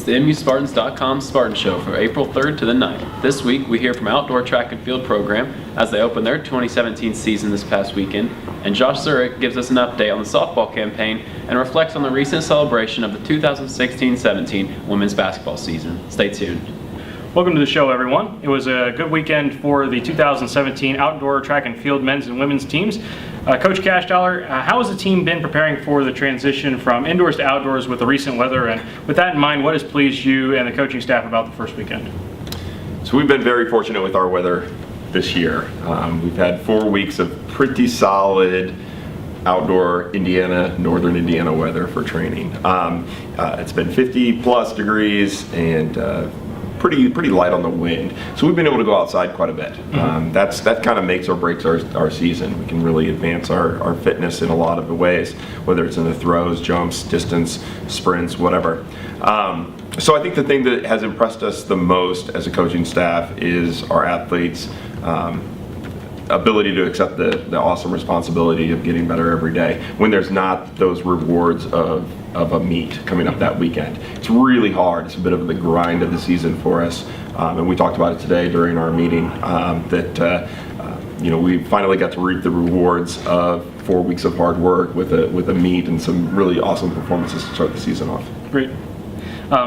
It's the MUSpartans.com Spartan Show from April 3rd to the 9th. This week we hear from Outdoor Track and Field program as they open their 2017 season this past weekend, and Josh Dzurick gives us an update on the softball campaign and reflects on the recent celebration of the 2016-17 women's basketball season. Stay tuned. Welcome to the show, everyone. It was a good weekend for the 2017 Outdoor Track and Field men's and women's teams. Coach Cashdollar, how has the team been preparing for the transition from indoors to outdoors with the recent weather? And with that in mind, what has pleased you and the coaching staff about the first weekend? So we've been very fortunate with our weather this year. We've had 4 weeks of pretty solid outdoor northern Indiana weather for training. It's been 50 plus degrees and pretty light on the wind, so we've been able to go outside quite a bit. That kind of makes or breaks our season. We can really advance our fitness in a lot of the ways, whether it's in the throws, jumps, distance, sprints, whatever. So I think the thing that has impressed us the most as a coaching staff is our athletes' ability to accept the awesome responsibility of getting better every day when there's not those rewards of a meet coming up that weekend. It's really hard. It's a bit of the grind of the season for us, and we talked about it today during our meeting that we finally got to reap the rewards of 4 weeks of hard work with a meet and some really awesome performances to start the season off. Great.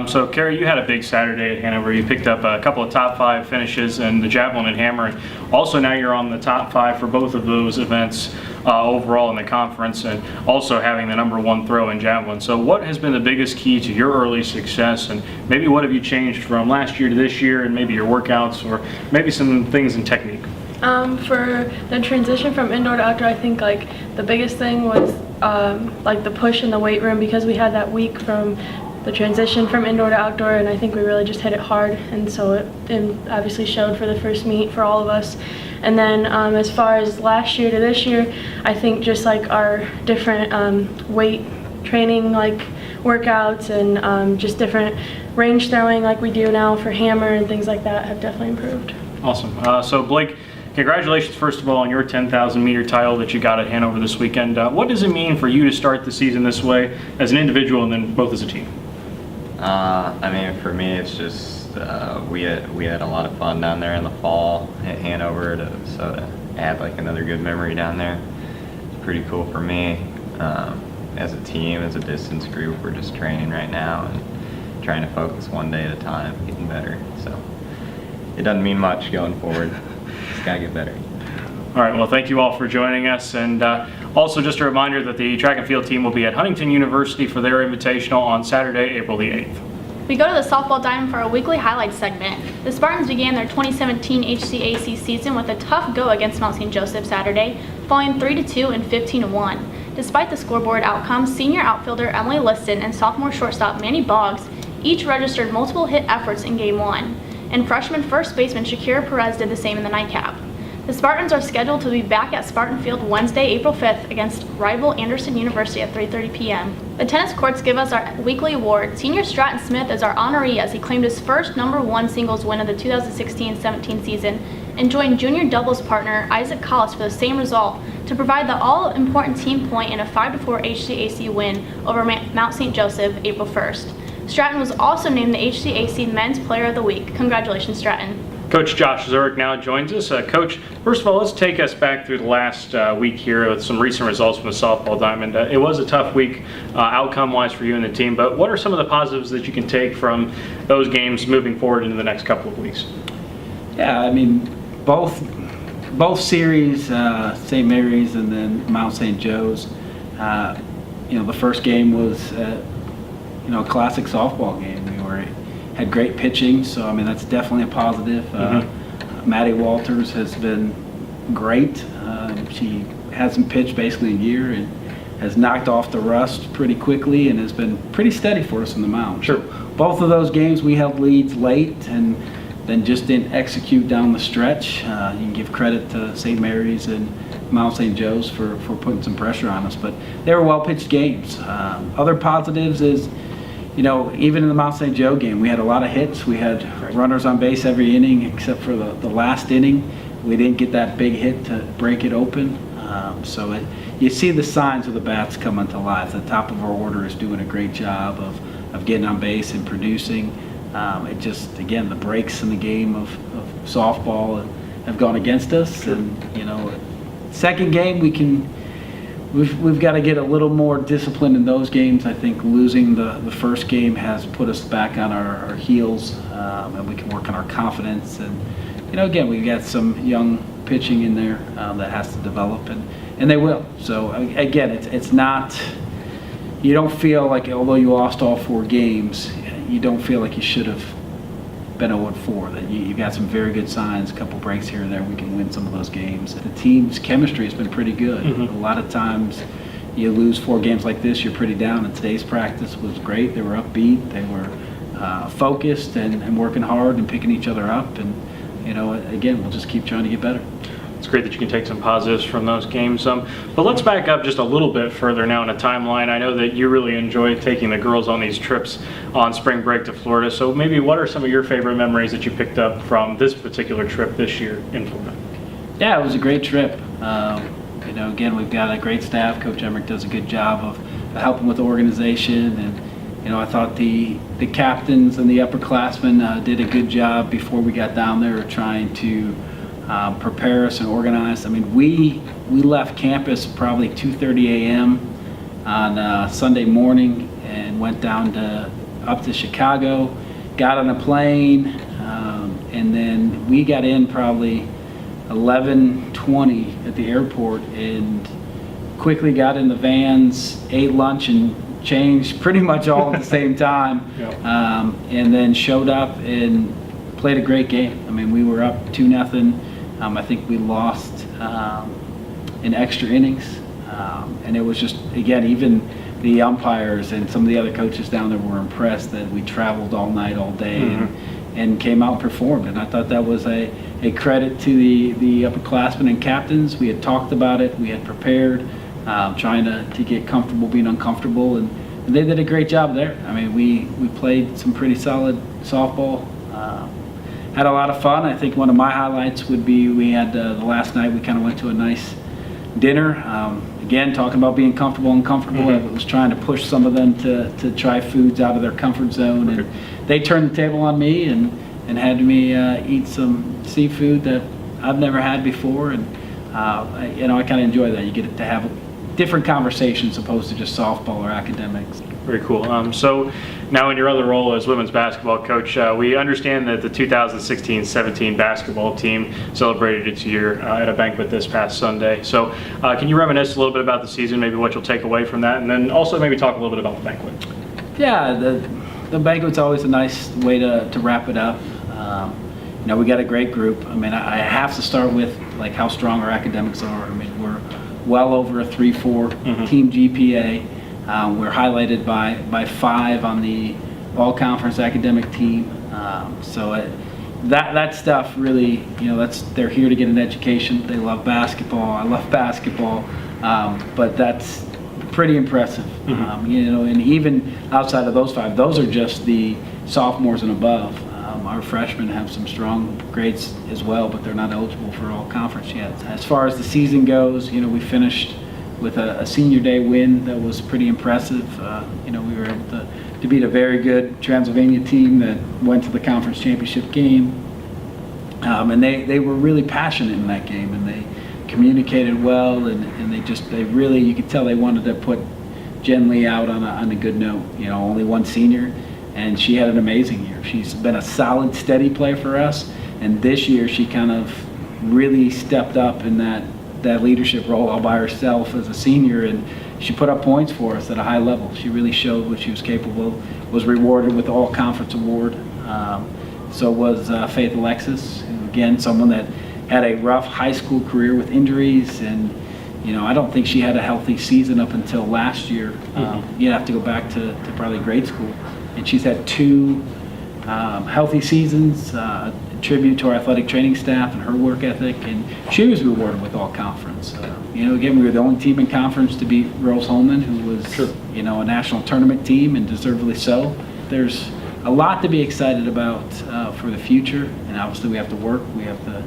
So, Kara, you had a big Saturday at Hanover. You picked up a couple of top 5 finishes in the javelin and hammer. And also now you're on the top 5 for both of those events overall in the conference, and also having the #1 throw in javelin. So what has been the biggest key to your early success, and maybe what have you changed from last year to this year, and maybe your workouts, or maybe some things in technique? For the transition from indoor to outdoor, I think the biggest thing was the push in the weight room, because we had that week from the transition from indoor to outdoor, and I think we really just hit it hard, and so it obviously showed for the first meet for all of us. And then as far as last year to this year, I think just our different weight training workouts and just different range throwing we do now for hammer and things like that have definitely improved. Awesome. So Blake, congratulations first of all on your 10,000 meter title that you got at Hanover this weekend. What does it mean for you to start the season this way as an individual and then both as a team? For me, it's just we had a lot of fun down there in the fall at Hanover, to add another good memory down there. It's pretty cool for me. As a team, as a distance group, we're just training right now and trying to focus one day at a time, getting better. So it doesn't mean much going forward. Just gotta get better. All right, well, thank you all for joining us, and also just a reminder that the track and field team will be at Huntington University for their invitational on Saturday, April the 8th. We go to the softball diamond for our weekly highlights segment. The Spartans began their 2017 HCAC season with a tough go against Mount St. Joseph Saturday, falling 3-2 and 15-1. Despite the scoreboard outcomes, senior outfielder Emily Liston and sophomore shortstop Manny Boggs each registered multiple hit efforts in Game 1, and freshman first baseman Shakira Perez did the same in the nightcap. The Spartans are scheduled to be back at Spartan Field Wednesday, April 5th against rival Anderson University at 3:30 p.m. The tennis courts give us our weekly award. Senior Stratton Smith is our honoree as he claimed his first #1 singles win of the 2016-17 season and joined junior doubles partner Isaac Collis for the same result to provide the all-important team point in a 5-4 HCAC win over Mount St. Joseph April 1st. Stratton was also named the HCAC Men's Player of the Week. Congratulations, Stratton. Coach Josh Dzurick now joins us. Coach, first of all, let's take us back through the last week here with some recent results from the softball diamond. It was a tough week outcome-wise for you and the team, but what are some of the positives that you can take from those games moving forward into the next couple of weeks? Yeah, both series, St. Mary's and then Mount St. Joe's. The first game was a classic softball game. Had great pitching, so that's definitely a positive. Maddie Walters has been great. She hasn't pitched basically a year and has knocked off the rust pretty quickly and has been pretty steady for us in the mound. Sure. Both of those games we held leads late and then just didn't execute down the stretch. You can give credit to St. Mary's and Mount St. Joe's for putting some pressure on us, but they were well-pitched games. Other positives is, even in the Mount St. Joe game, we had a lot of hits. We had runners on base every inning except for the last inning. We didn't get that big hit to break it open. You see the signs of the bats coming to life. The top of our order is doing a great job of of getting on base and producing. It just, again, the breaks in the game of softball have gone against us. And, second game we've got to get a little more disciplined in those games. I think losing the first game has put us back on our heels, and we can work on our confidence. And, again, we've got some young pitching in there that has to develop, and they will. So, again, it's not, you don't feel like, although you lost all 4 games, you don't feel like you should have been 0-4, that you've got some very good signs, a couple breaks here and there, we can win some of those games. The team's chemistry has been pretty good. A lot of times you lose 4 games like this, you're pretty down, and today's practice was great. They were upbeat, they were focused and working hard and picking each other up, and again, we'll just keep trying to get better. It's great that you can take some positives from those games. But let's back up just a little bit further now in a timeline. I know that you really enjoy taking the girls on these trips on spring break to Florida. So maybe what are some of your favorite memories that you picked up from this particular trip this year in Florida? Yeah, it was a great trip. Again, we've got a great staff. Coach Emmerich does a good job of helping with the organization, and I thought the captains and the upperclassmen did a good job before we got down there trying to prepare us and organize. I mean, we left campus probably 2:30 a.m. on Sunday morning and went up to Chicago, got on a plane, and then we got in probably 11:20 at the airport and quickly got in the vans, ate lunch and changed pretty much all at the same time, and then showed up and played a great game. I mean, we were up 2-0. I think we lost in extra innings, and it was just, again, even the umpires and some of the other coaches down there were impressed that we traveled all night, all day, and came out and performed. And I thought that was a credit to the upperclassmen and captains. We had talked about it, we had prepared, trying to get comfortable being uncomfortable, and they did a great job there. I mean, we played some pretty solid softball. Had a lot of fun. I think one of my highlights would be we had the last night we kind of went to a nice dinner. Again, talking about being comfortable and uncomfortable. I was trying to push some of them to try foods out of their comfort zone, and they turned the table on me and had me eat some seafood that I've never had before, and I kind of enjoy that. You get to have different conversations opposed to just softball or academics. Very cool. So now in your other role as women's basketball coach, we understand that the 2016-17 basketball team celebrated its year at a banquet this past Sunday. So can you reminisce a little bit about the season, maybe what you'll take away from that, and then also maybe talk a little bit about the banquet? Yeah, the banquet's always a nice way to wrap it up. We got a great group. I mean, I have to start with like how strong our academics are. I mean, we're well over a 3.4 team GPA. We're highlighted by 5 on the all-conference academic team. So that stuff really, they're here to get an education. They love basketball. I love basketball, but that's pretty impressive. And even outside of those 5, those are just the sophomores and above. Our freshmen have some strong grades as well, but they're not eligible for all conference yet. As far as the season goes, we finished with a senior day win that was pretty impressive. We were able to beat a very good Transylvania team that went to the conference championship game. And they were really passionate in that game, and they communicated well, and they really, you could tell they wanted to put Jen Lee out on a good note. Only one senior, and she had an amazing year. She's been a solid, steady player for us, and this year she kind of really stepped up in that leadership role all by herself as a senior, and she put up points for us at a high level. She really showed what she was capable of, was rewarded with the all-conference award. So was Faith Alexis, who, again, someone that had a rough high school career with injuries, and I don't think she had a healthy season up until last year. You'd have to go back to probably grade school, and she's had 2 healthy seasons, a tribute to our athletic training staff and her work ethic, and she was rewarded with all conference. Again, we were the only team in conference to beat Rose Holman, who was a national tournament team, and deservedly so. There's a lot to be excited about for the future, and obviously we have to work, we have to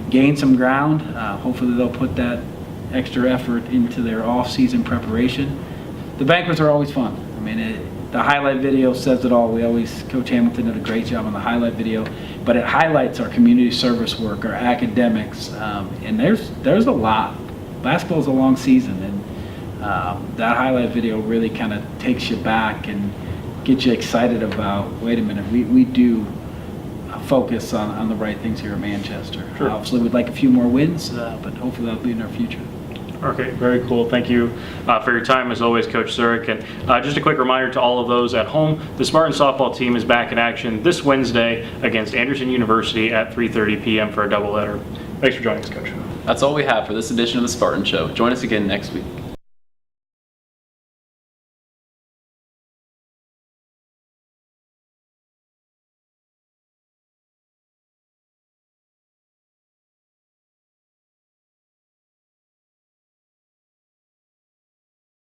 gain some ground. Hopefully they'll put that extra effort into their off-season preparation. The banquets are always fun. I mean, the highlight video says it all. Coach Hamilton did a great job on the highlight video, but it highlights our community service work, our academics, and there's a lot. Basketball's a long season, and that highlight video really kind of takes you back and gets you excited about, wait a minute, we do focus on the right things here at Manchester. Sure. Obviously, we'd like a few more wins, but hopefully that'll be in our future. Okay, very cool. Thank you for your time, as always, Coach Dzurick. And just a quick reminder to all of those at home, the Spartan softball team is back in action this Wednesday against Anderson University at 3:30 p.m. for a doubleheader. Thanks for joining us, Coach. That's all we have for this edition of the Spartan Show. Join us again next week.